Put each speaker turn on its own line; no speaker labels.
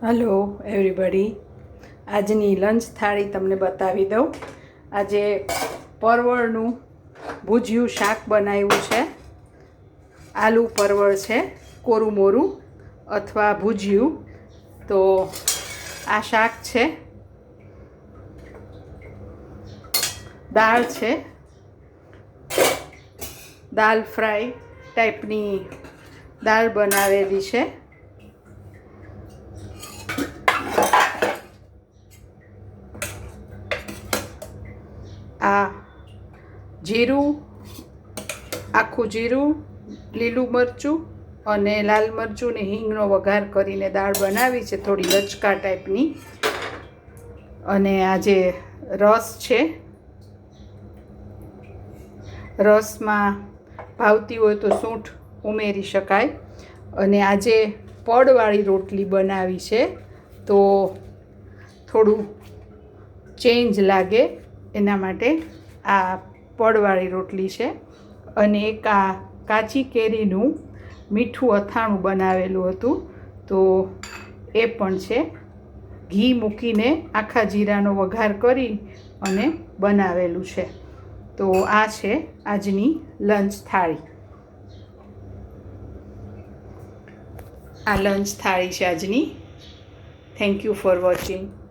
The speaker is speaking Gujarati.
હલો એવરીબડી, આજની લંચ થાળી તમને બતાવી દઉં. આજે પરવળનું ભૂજિયું શાક બનાવ્યું છે. આલુ પરવળ છે, કોરું મોરું અથવા ભૂજિયું. તો આ શાક છે, દાળ છે, દાળ ફ્રાય ટાઈપની દાળ બનાવેલી છે. આ જીરું, આખું જીરું, લીલું મરચું અને લાલ મરચું ને હિંગનો વઘાર કરીને દાળ બનાવી છે, થોડી લચકા ટાઈપની. અને આજે રસ છે. રસમાં ભાવતી હોય તો સૂંઠ ઉમેરી શકાય. અને આજે પડવાળી રોટલી બનાવી છે, તો થોડું ચેન્જ લાગે એના માટે આ પડવાળી રોટલી છે. અને એક આ કાચી કેરીનું મીઠું અથાણું બનાવેલું હતું, તો એ પણ છે. ઘી મૂકીને આખા જીરાનો વઘાર કરી અને બનાવેલું છે. તો આ છે આજની લંચ થાળી. આ લંચ થાળી છે આજની. Thank you for watching.